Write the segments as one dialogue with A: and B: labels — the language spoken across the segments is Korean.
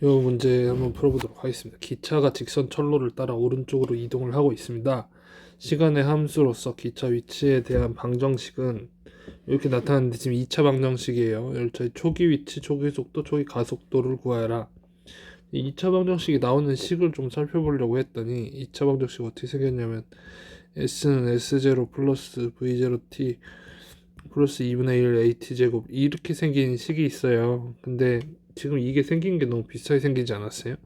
A: 이 문제 한번 풀어보도록 하겠습니다. 기차가 직선 철로를 따라 오른쪽으로 이동을 하고 있습니다. 시간의 함수로서 기차 위치에 대한 방정식은 이렇게 나타났는데 지금 2차 방정식이에요. 열차의 초기 위치, 초기 속도, 초기 가속도를 구하라. 이 2차 방정식이 나오는 식을 좀 살펴보려고 했더니 2차 방정식 어떻게 생겼냐면 S는 S0 플러스 V0T 플러스 2분의 1 AT 제곱 이렇게 생긴 식이 있어요. 근데 지금 이게 생긴 게 너무 비슷하게 생기지 않았어요?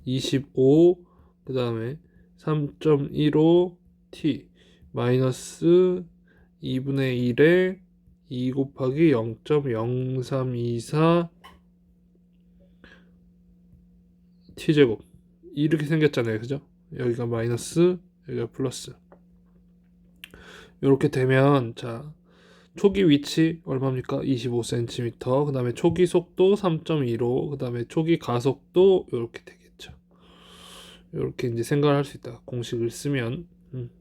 A: 25 그 다음에 3.15 t 마이너스 2분의 1에 2 곱하기 0.0324 t제곱 이렇게 생겼잖아요. 그죠? 여기가 마이너스 여기가 플러스 이렇게 되면 자 초기 위치 얼마입니까? 25cm. 그 다음에 초기 속도 3.15. 그 다음에 초기 가속도 이렇게 되겠죠. 이렇게 이제 생각을 할 수 있다. 공식을 쓰면.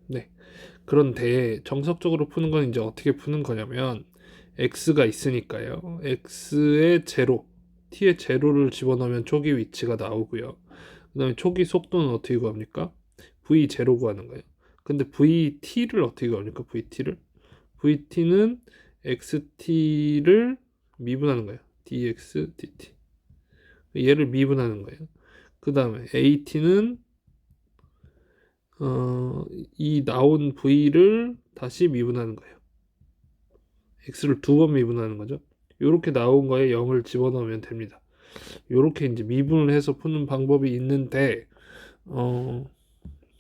A: 네. 그런데 정석적으로 푸는 건 이제 어떻게 푸는 거냐면 x가 있으니까요. x의 제로, t의 제로를 집어넣으면 초기 위치가 나오고요. 그 다음에 초기 속도는 어떻게 구합니까? v 제로 구하는 거예요. 근데 vt를 어떻게 구합니까? vt는 xt를 미분하는 거예요. dx dt. 얘를 미분하는 거예요. 그 다음에 at는 이 나온 v를 다시 미분하는 거예요. x를 두 번 미분하는 거죠. 이렇게 나온 거에 0을 집어넣으면 됩니다. 이렇게 이제 미분을 해서 푸는 방법이 있는데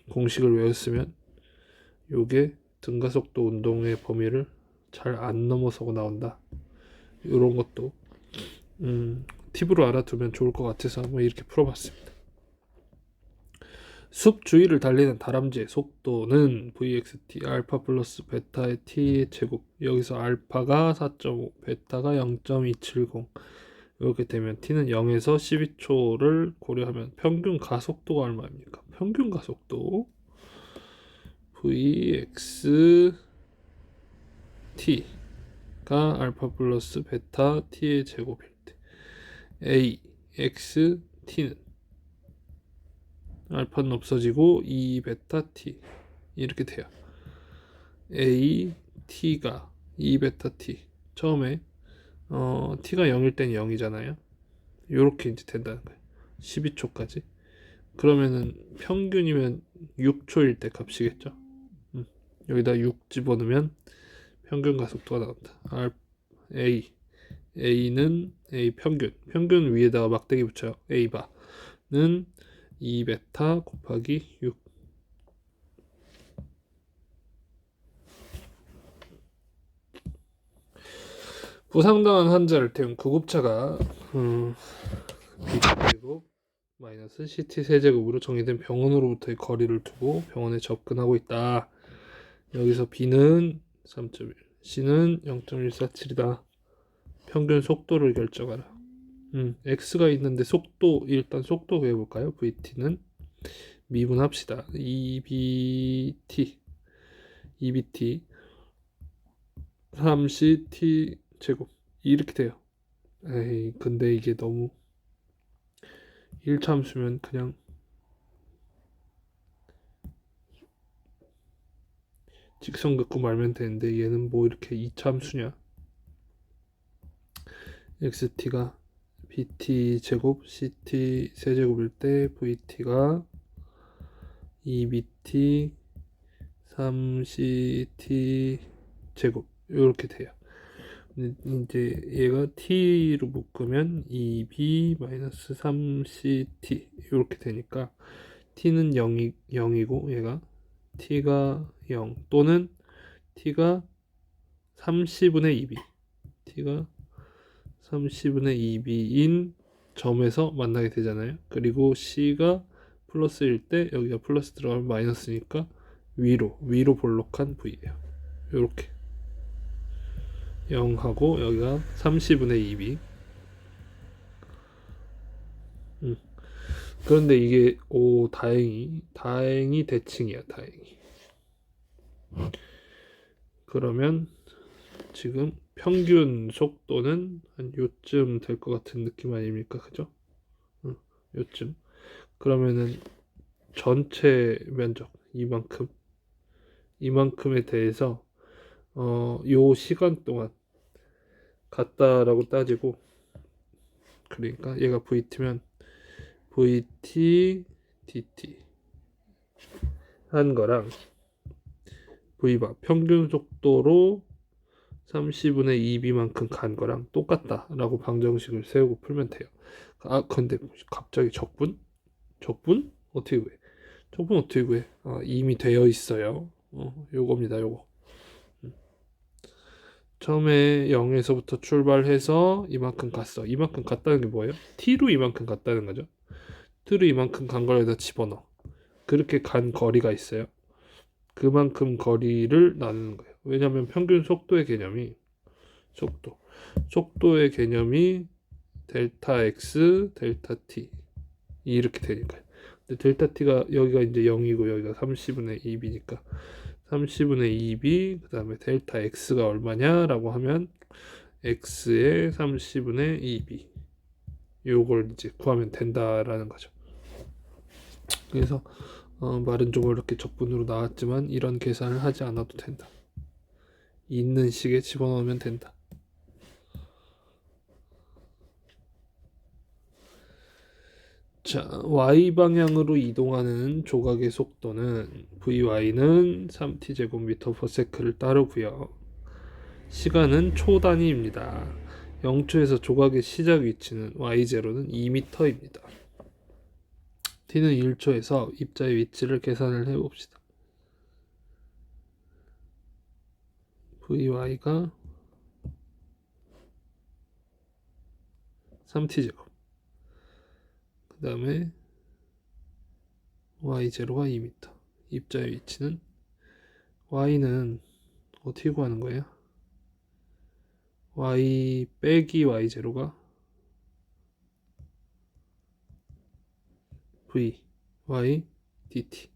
A: 공식을 외웠으면 요게 등가속도 운동의 범위를 잘 안 넘어서고 나온다. 이런 것도 팁으로 알아두면 좋을 것 같아서 한번 이렇게 풀어봤습니다. 숲 주위를 달리는 다람쥐의 속도는 vxt 알파 플러스 베타의 t의 제곱. 여기서 알파가 4.5 베타가 0.270 이렇게 되면 t는 0에서 12초를 고려하면 평균 가속도가 얼마입니까? 평균 가속도 vxt 가 알파 플러스 베타 t의 제곱일 때 a x t는 알파는 없어지고 2 베타 t 이렇게 돼요. a t가 2 베타 t 처음에 t가 0일 땐 0이잖아요. 요렇게 이제 된다는 거예요. 12초까지. 그러면은 평균이면 6초일 때 값이겠죠. 여기다 6 집어넣으면 평균 가속도가 나온다. A는 A 평균 위에다가 막대기 붙여요. A 바는 2 베타 곱하기 6. 부상당한 환자를 태운 구급차가 B제곱 마이너스 CT 세제곱으로 정의된 병원으로부터의 거리를 두고 병원에 접근하고 있다. 여기서 B는 3.1, C는 0.147이다. 평균 속도를 결정하라. X가 있는데 일단 속도 구해볼까요? VT는 미분합시다. EBT 3CT 제곱 이렇게 돼요. 에이, 근데 이게 너무 1참수면 그냥 직선 긋고 말면 되는데 얘는 뭐 이렇게 2참수냐. XT가 BT 제곱 CT 세제곱일 때 VT가 2BT 3CT 제곱 이렇게 돼요. 이제 얘가 t로 묶으면 2b-3ct 이렇게 되니까 t는 0이고 얘가 t가 0 또는 t가 30분의 2b t가 30분의 2b인 점에서 만나게 되잖아요. 그리고 c가 플러스일 때 여기가 플러스 들어가면 마이너스니까 위로 볼록한 v예요. 이렇게 0하고 여기가 30분의 2b. 그런데 이게 다행히 대칭이야. 다행히. 그러면 지금 평균 속도는 한 요쯤 될 것 같은 느낌 아닙니까? 그죠? 요쯤. 그러면은 전체 면적 이만큼에 대해서 요 시간 동안 같다라고 따지고, 그러니까 얘가 VT면 VT DT 한 거랑 V바 평균 속도로 30분의 2b만큼 간 거랑 똑같다라고 방정식을 세우고 풀면 돼요. 근데 갑자기 적분? 적분? 어떻게 구해? 적분 어떻게 구해? 이미 되어 있어요. 요겁니다, 요거. 처음에 0에서부터 출발해서 이만큼 갔어. 이만큼 갔다는 게 뭐예요? t로 이만큼 갔다는 거죠. t로 이만큼 간 걸 여기다 집어넣어. 그렇게 간 거리가 있어요. 그만큼 거리를 나누는 거예요. 왜냐하면 평균 속도의 개념이 델타 x, 델타 t 이렇게 되니까요. 근데 델타 t가 여기가 이제 0이고 여기가 30분의 2b니까 30분의 2b 그 다음에 델타 x가 얼마냐라고 하면 x의 30분의 2b 요걸 이제 구하면 된다라는 거죠. 그래서 말은 좀 이렇게 적분으로 나왔지만 이런 계산을 하지 않아도 된다. 있는 식에 집어넣으면 된다. 자, y 방향으로 이동하는 조각의 속도는 vy는 3t제곱미터/s를 따르고요. 시간은 초 단위입니다. 0초에서 조각의 시작 위치는 y0는 2m입니다. t는 1초에서 입자의 위치를 계산을 해봅시다. vy가 3t제곱 그 다음에 y0가 2m. 입자의 위치는 y는 어떻게 구하는 거예요? y 빼기 y0가 v y dt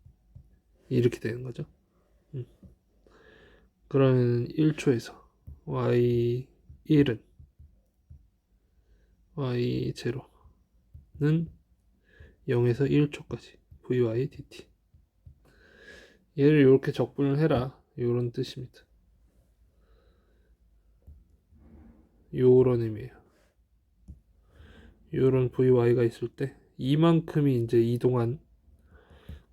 A: 이렇게 되는 거죠. 그러면 1초에서 y1은 y0는 0에서 1초까지 vy dt. 얘를 이렇게 적분을 해라, 이런 뜻입니다. 요런 의미예요. 요런 vy가 있을 때 이만큼이 이제 이동한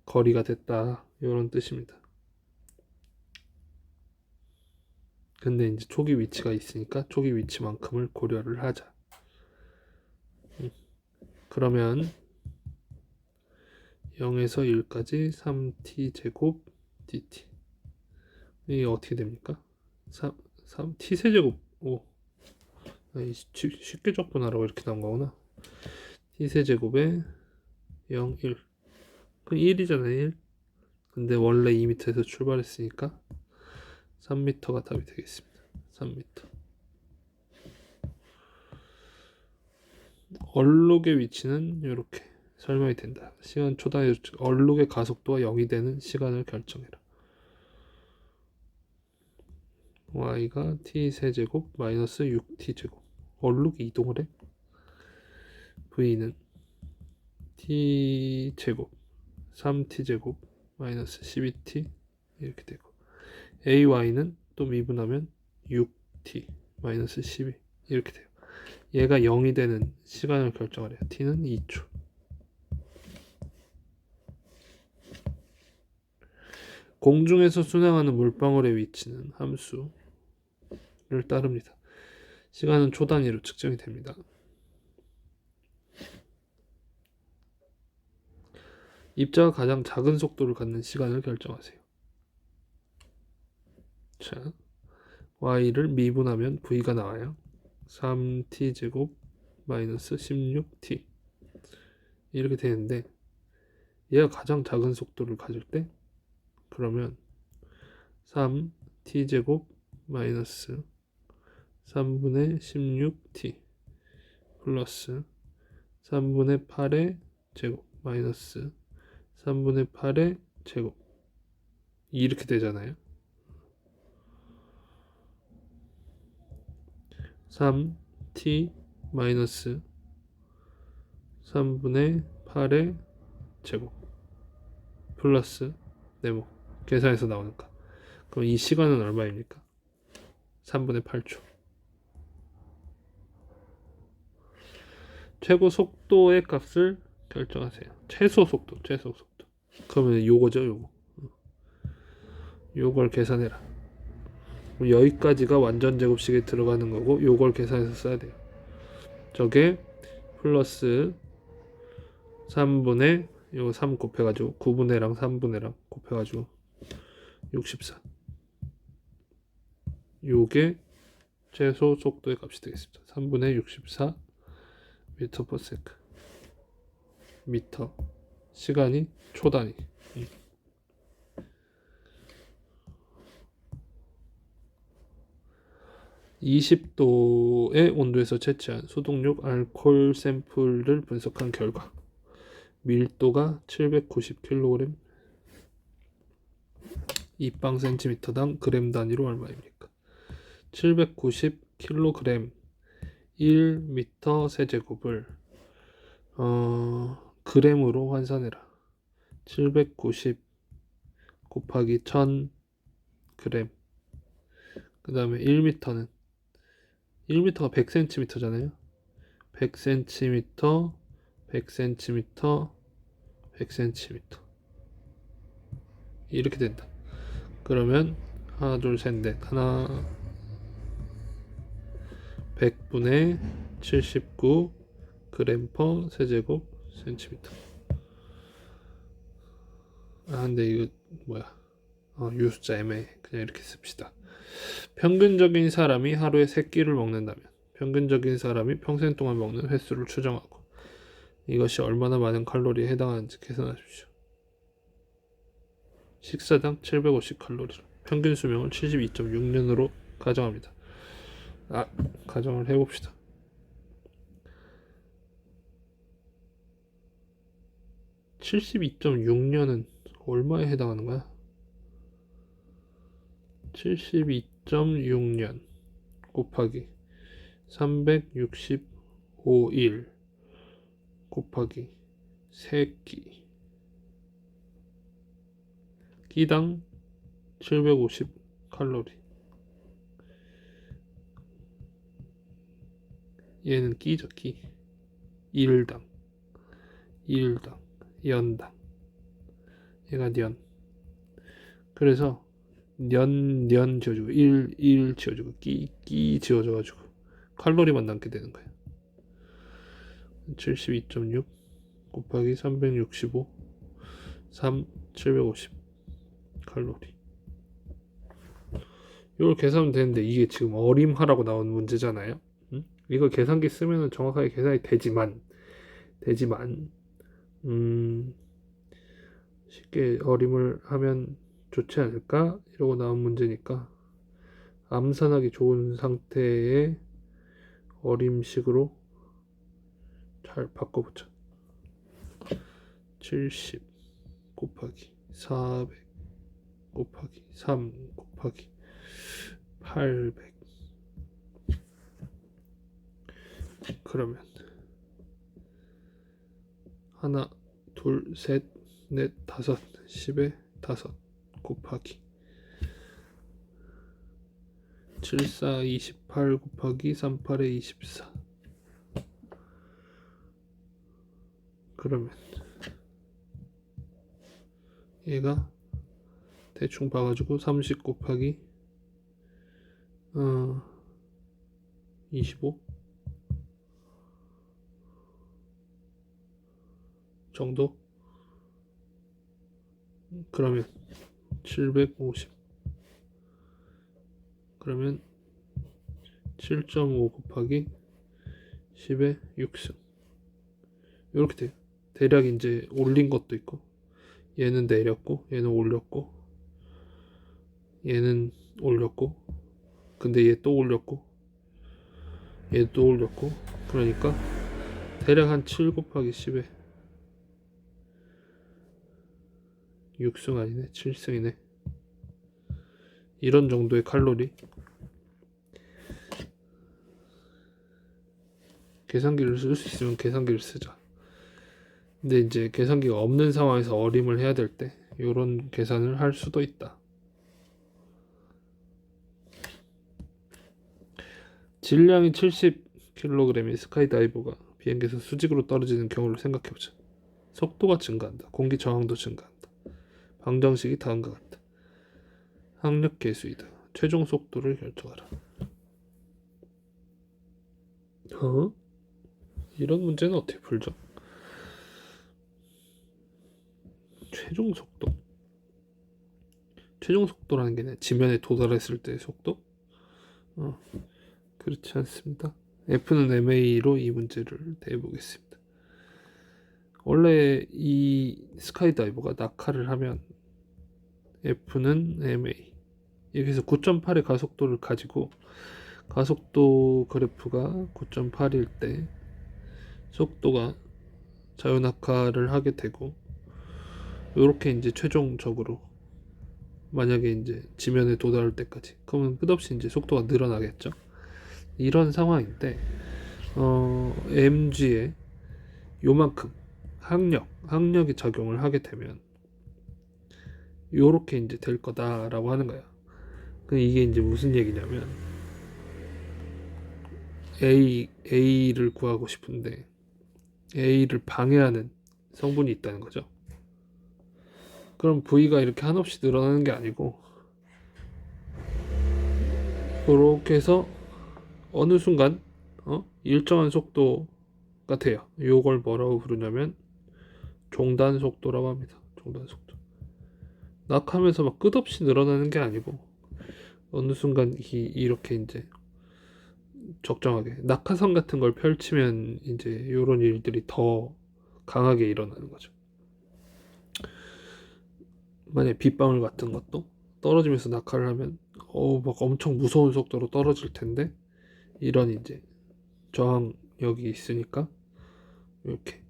A: 거리가 됐다, 요런 뜻입니다. 근데 이제 초기 위치가 있으니까 초기 위치만큼을 고려를 하자. 그러면 0에서 1까지 3t제곱 dt. 이게 어떻게 됩니까? 3t세제곱. 오, 쉽게 적분하라고 이렇게 나온 거구나. t세제곱에 0, 1. 그 1이잖아요, 1. 근데 원래 2m에서 출발했으니까 3m가 답이 되겠습니다. 3m. 얼룩의 위치는 이렇게 설명이 된다. 시간 초단위 얼룩의 가속도가 0이 되는 시간을 결정해라. y가 t세제곱 마이너스 6t제곱. 얼룩이 이동을 해. v는 t제곱 3t제곱 마이너스 12t 이렇게 되고, ay는 또 미분하면 6t 마이너스 12 이렇게 돼요. 얘가 0이 되는 시간을 결정하래요. t는 2초. 공중에서 순항하는 물방울의 위치는 함수를 따릅니다. 시간은 초 단위로 측정이 됩니다. 입자가 가장 작은 속도를 갖는 시간을 결정하세요. 자, y를 미분하면 v가 나와요. 3t제곱 마이너스 16t 이렇게 되는데, 얘가 가장 작은 속도를 가질 때 그러면 3t제곱 마이너스 3분의 16t 플러스 3분의 8의 제곱 마이너스 3분의 8의 제곱 이렇게 되잖아요. 3t 마이너스 3분의 8의 제곱 플러스 네모 계산해서 나오니까 그럼 이 시간은 얼마입니까? 3분의 8초. 최고 속도의 값을 결정하세요. 최소 속도. 그러면 요거죠. 요걸 계산해라. 여기까지가 완전 제곱식에 들어가는 거고 요걸 계산해서 써야 돼요. 저게 플러스 3분의 요 3 곱해가지고 9분의랑 3분의랑 곱해가지고 64. 요게 최소 속도의 값이 되겠습니다. 3분의 64 미터 퍼 세컨드. 미터 시간이 초 단위. 20도의 온도에서 채취한 소독육 알코올 샘플을 분석한 결과 밀도가 790kg 입방 센티미터당 그램 단위로 얼마입니까? 790kg 1m 세제곱을 그램으로 환산해라. 790 곱하기 1000 그램. 그 다음에 1m는 1m가 100cm잖아요. 100cm 100cm 100cm 이렇게 된다. 그러면 하나 둘 셋 넷 하나 100분의 79 그램 퍼 세제곱 센티미터. 근데 이거 뭐야? 유숫자 애매해. 그냥 이렇게 씁시다. 평균적인 사람이 하루에 3끼를 먹는다면 평균적인 사람이 평생 동안 먹는 횟수를 추정하고 이것이 얼마나 많은 칼로리에 해당하는지 계산하십시오. 식사당 750칼로리로 평균 수명을 72.6년으로 가정합니다. 가정을 해봅시다. 72.6년은 얼마에 해당하는 거야? 72.6년 곱하기 365일 곱하기 3끼 끼당 750칼로리. 얘는 끼죠. 끼. 일당 연당 얘가 년. 그래서 년 지어주고 1 지어주고 끼 지어줘가지고 칼로리만 남게 되는 거예요. 72.6 곱하기 365 750 칼로리. 이걸 계산하면 되는데 이게 지금 어림하라고 나온 문제잖아요. 이거 계산기 쓰면 정확하게 계산이 되지만 쉽게 어림을 하면 좋지 않을까? 이러고 나온 문제니까 암산하기 좋은 상태의 어림식으로 잘 바꿔보자. 70 곱하기 400 곱하기 3 곱하기 800. 그러면 하나 둘 셋 넷 다섯 10에 5 곱하기 74 28 곱하기 38에 24. 그러면 얘가 대충 봐가지고 30 곱하기 25 정도. 그러면 750. 그러면 7.5 곱하기 10의 6승. 이렇게 돼요. 대략 이제 올린 것도 있고 얘는 내렸고 얘는 올렸고 얘는 올렸고 근데 얘 또 올렸고 얘 또 올렸고 그러니까 대략 한 7 곱하기 10에 6승 아니네 7승이네. 이런 정도의 칼로리. 계산기를 쓸 수 있으면 계산기를 쓰자. 근데 이제 계산기가 없는 상황에서 어림을 해야 될 때 이런 계산을 할 수도 있다. 질량이 70kg의 스카이다이버가 비행기에서 수직으로 떨어지는 경우를 생각해보자. 속도가 증가한다. 공기 저항도 증가한다. 방정식이 다음과 같다. 항력 계수이다. 최종 속도를 결정하라. 이런 문제는 어떻게 풀죠? 최종 속도. 최종 속도라는 게 지면에 도달했을 때의 속도? 그렇지 않습니다. F는 MA로 이 문제를 대해보겠습니다. 원래 이 스카이다이버가 낙하를 하면 F는 MA 이렇게 해서 9.8의 가속도를 가지고 가속도 그래프가 9.8일 때 속도가 자유낙하를 하게 되고 이렇게 이제 최종적으로 만약에 이제 지면에 도달할 때까지 그러면 끝없이 이제 속도가 늘어나겠죠. 이런 상황인데 mg에 요만큼 항력이 작용을 하게 되면 요렇게 이제 될 거다라고 하는 거야. 이게 이제 무슨 얘기냐면 A를 구하고 싶은데 A를 방해하는 성분이 있다는 거죠. 그럼 V가 이렇게 한없이 늘어나는 게 아니고 이렇게 해서 어느 순간 일정한 속도가 돼요. 이걸 뭐라고 부르냐면 종단 속도라고 합니다. 종단 속도. 낙하면서 막 끝없이 늘어나는 게 아니고 어느 순간 이렇게 이제 적정하게 낙하산 같은 걸 펼치면 이제 이런 일들이 더 강하게 일어나는 거죠. 만약에 빗방울 같은 것도 떨어지면서 낙하를 하면 막 엄청 무서운 속도로 떨어질 텐데 이런 이제 저항력이 있으니까 이렇게.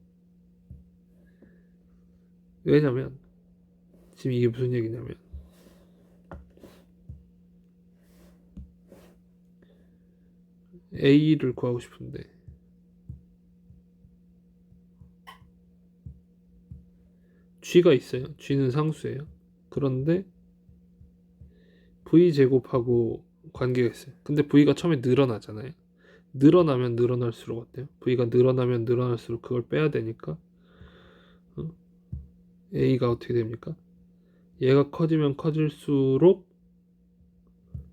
A: 왜냐면 지금 이게 무슨 얘기냐면 A를 구하고 싶은데 G가 있어요. G는 상수예요. 그런데 V 제곱하고 관계가 있어요. 근데 V가 처음에 늘어나잖아요. 늘어나면 늘어날수록 어때요? V가 늘어나면 늘어날수록 그걸 빼야 되니까 A가 어떻게 됩니까? 얘가 커지면 커질수록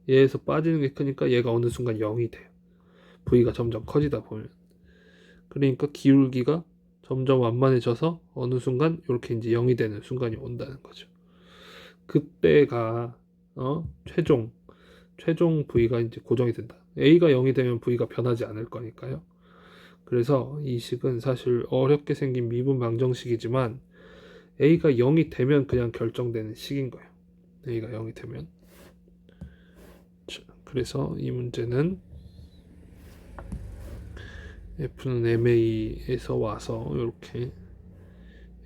A: 얘에서 빠지는 게 크니까 얘가 어느 순간 0이 돼요. V가 점점 커지다 보면. 그러니까 기울기가 점점 완만해져서 어느 순간 이렇게 이제 0이 되는 순간이 온다는 거죠. 그때가 최종 V가 이제 고정이 된다. A가 0이 되면 V가 변하지 않을 거니까요. 그래서 이 식은 사실 어렵게 생긴 미분 방정식이지만 A가 0이 되면 그냥 결정되는 식인 거예요. A가 0이 되면. 그래서 이 문제는 F는 MA에서 와서 이렇게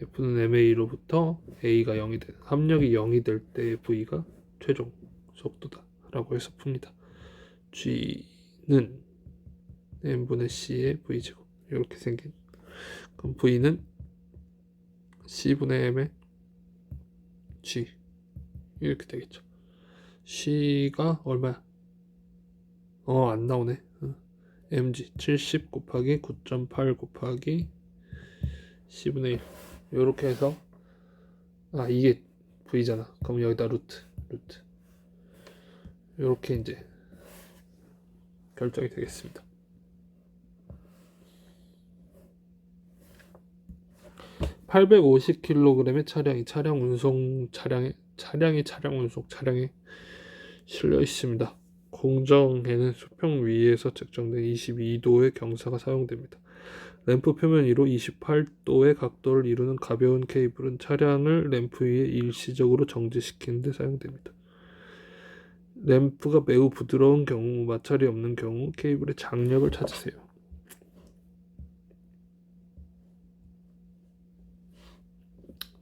A: F는 MA로부터 A가 0이 되는 합력이 0이 될 때 V가 최종 속도다 라고 해서 풉니다. G는 n분의 C의 V제곱 이렇게 생긴. 그럼 V는 C분의 M의 G 이렇게 되겠죠. C가 얼마야? 안 나오네. mg 70 곱하기 9.8 곱하기 C분의 1 이렇게 해서 이게 V잖아. 그럼 여기다 루트 이렇게 이제 결정이 되겠습니다. 850kg의 차량 운송 차량에 실려 있습니다. 공정에는 수평 위에서 측정된 22도의 경사가 사용됩니다. 램프 표면 위로 28도의 각도를 이루는 가벼운 케이블은 차량을 램프 위에 일시적으로 정지시키는 데 사용됩니다. 램프가 매우 부드러운 경우, 마찰이 없는 경우 케이블의 장력을 찾으세요.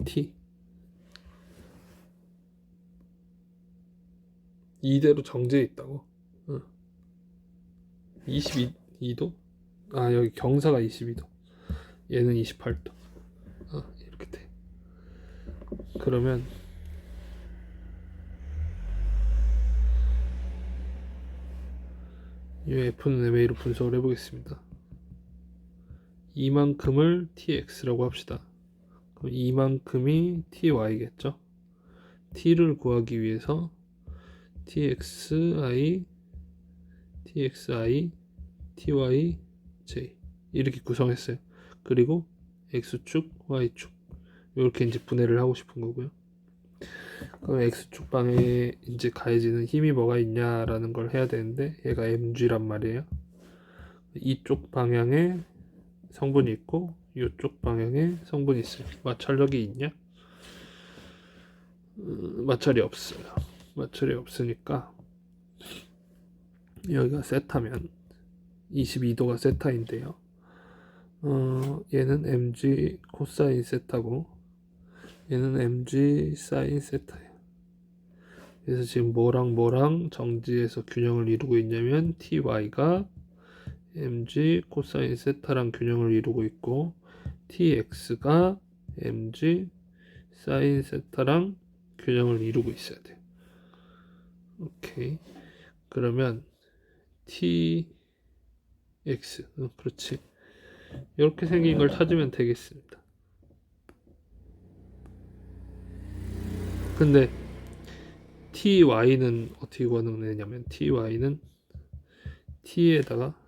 A: T 이대로 정지해 있다고? 22도? 여기 경사가 22도. 얘는 28도. 이렇게 돼. 그러면 이 f는 mA로 분석을 해보겠습니다. 이만큼을 tx라고 합시다. 그럼 이만큼이 ty겠죠. t를 구하기 위해서 txi, txi, ty, j 이렇게 구성했어요. 그리고 x축, y축 이렇게 이제 분해를 하고 싶은 거고요. 그럼 x축 방에 이제 가해지는 힘이 뭐가 있냐라는 걸 해야 되는데 얘가 mg란 말이에요. 이쪽 방향에 성분이 있고 이쪽 방향에 성분이 있어요. 마찰력이 있냐? 마찰이 없어요. 마찰이 없으니까 여기가 세타면 22도가 세타인데요. 얘는 mg 코사인 세타고 얘는 mg 사인 세타예요. 그래서 지금 뭐랑 정지해서 균형을 이루고 있냐면 ty가 mg 코사인 세타랑 균형을 이루고 있고 tx가 mg 사인 세타랑 균형을 이루고 있어야 돼요. 오케이. 그러면 tx 그렇지. 이렇게 생긴 걸 찾으면 되겠습니다. 근데 ty는 어떻게 구하느냐면 ty는 t에다가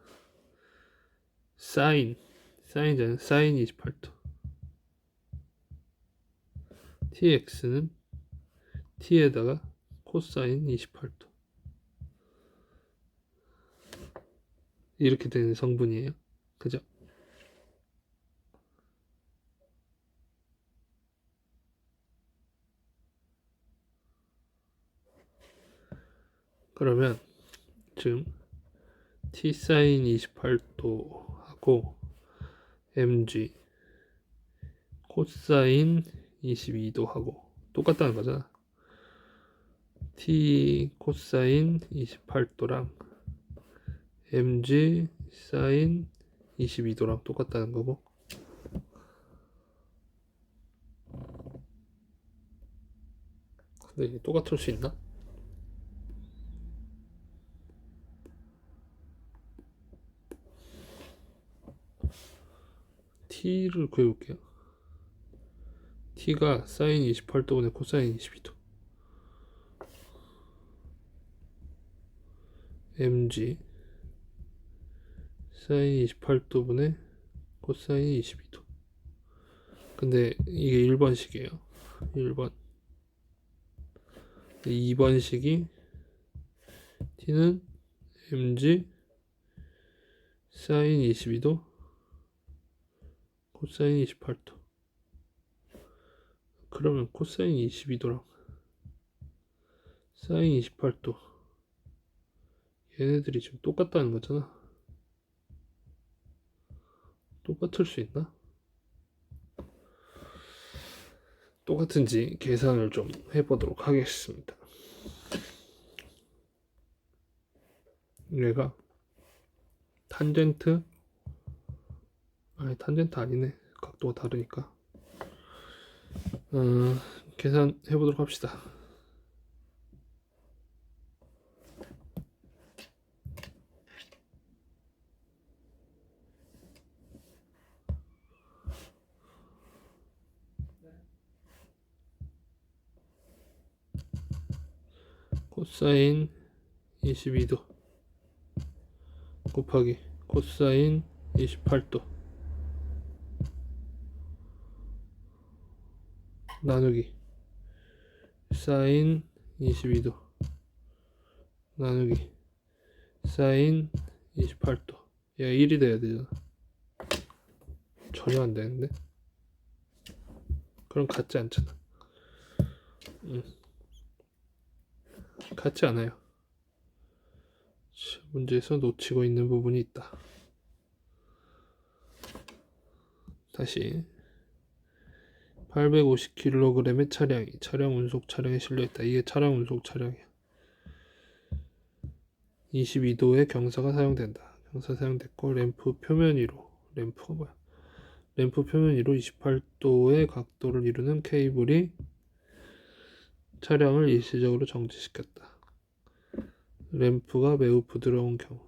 A: 사인이잖아요. 사인 28도. tx는 t에다가 코사인 28도. 이렇게 되는 성분이에요. 그죠? 그러면 지금 t 사인 28도 하고 mg 코사인 22도 하고 똑같다는 거잖아. t 코사인 28도랑 mg 사인 22도랑 똑같다는 거고 근데 이게 똑같을 수 있나? t를 구해볼게요. t가 사인 28도분의 코사인 22도 mg 사인 28도분의 코사인 22도 근데 이게 1번식이에요. 1번 2번식이 t는 mg 사인 22도 코사인 28도 그러면 코사인 22도랑 사인 28도 얘네들이 지금 똑같다는 거잖아. 똑같을 수 있나? 똑같은지 계산을 좀 해보도록 하겠습니다. 얘가 탄젠트 아니 탄젠트 아니네. 각도가 다르니까 계산해보도록 합시다. 코사인 22도 곱하기 코사인 28도 나누기 사인 22도 나누기 사인 28도 얘가 1이 돼야 되잖아. 전혀 안 되는데? 그럼 같지 않잖아. 같지 않아요. 문제에서 놓치고 있는 부분이 있다. 다시 850kg의 차량이 차량 운송 차량에 실려있다. 이게 차량 운송 차량이야. 22도의 경사가 사용된다. 경사 사용됐고 램프 표면 위로 램프가 뭐야? 램프 표면 위로 28도의 각도를 이루는 케이블이 차량을 일시적으로 정지시켰다. 램프가 매우 부드러운 경우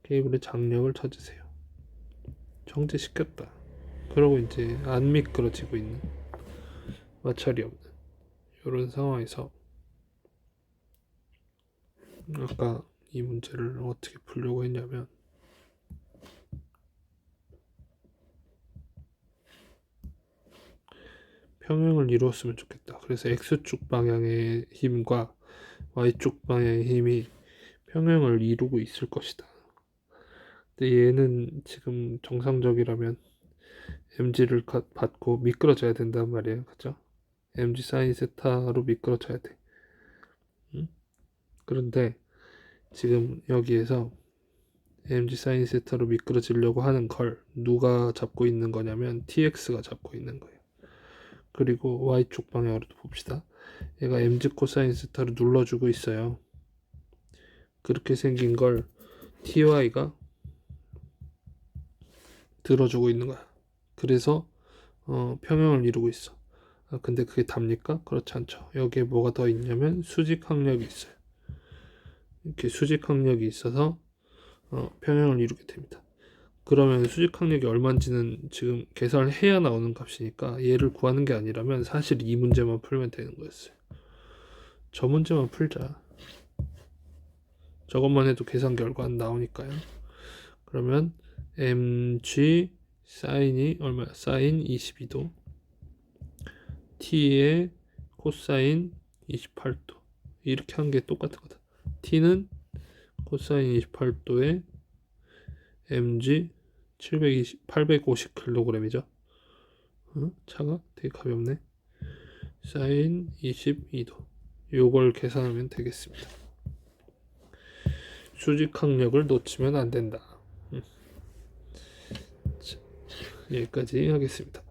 A: 케이블의 장력을 찾으세요. 정지시켰다. 그러고 이제 안 미끄러지고 있는, 마찰이 없는 이런 상황에서 아까 이 문제를 어떻게 풀려고 했냐면, 평행을 이루었으면 좋겠다. 그래서 X축 방향의 힘과 Y축 방향의 힘이 평행을 이루고 있을 것이다. 근데 얘는 지금 정상적이라면 mg를 받고 미끄러져야 된단 말이에요. 그죠? mg 사인 세타로 미끄러져야 돼. 응? 그런데 지금 여기에서 mg 사인 세타로 미끄러지려고 하는 걸 누가 잡고 있는 거냐면 tx가 잡고 있는 거예요. 그리고 y축 방향으로도 봅시다. 얘가 mg 코사인 세타로 눌러주고 있어요. 그렇게 생긴 걸 ty가 들어주고 있는 거야. 그래서 평형을 이루고 있어. 근데 그게 답니까? 그렇지 않죠. 여기에 뭐가 더 있냐면 수직 항력이 있어요. 이렇게 수직 항력이 있어서 평형을 이루게 됩니다. 그러면 수직 항력이 얼마인지는 지금 계산을 해야 나오는 값이니까 얘를 구하는 게 아니라면 사실 이 문제만 풀면 되는 거였어요. 저 문제만 풀자. 저것만 해도 계산 결과는 나오니까요. 그러면 mg 사인이 얼마야? 사인 22도 t의 코사인 28도 이렇게 한 게 똑같은 거다. t는 코사인 28도에 mg 850kg이죠. 차가 되게 가볍네. 사인 22도 요걸 계산하면 되겠습니다. 수직 항력을 놓치면 안 된다. 여기까지 하겠습니다.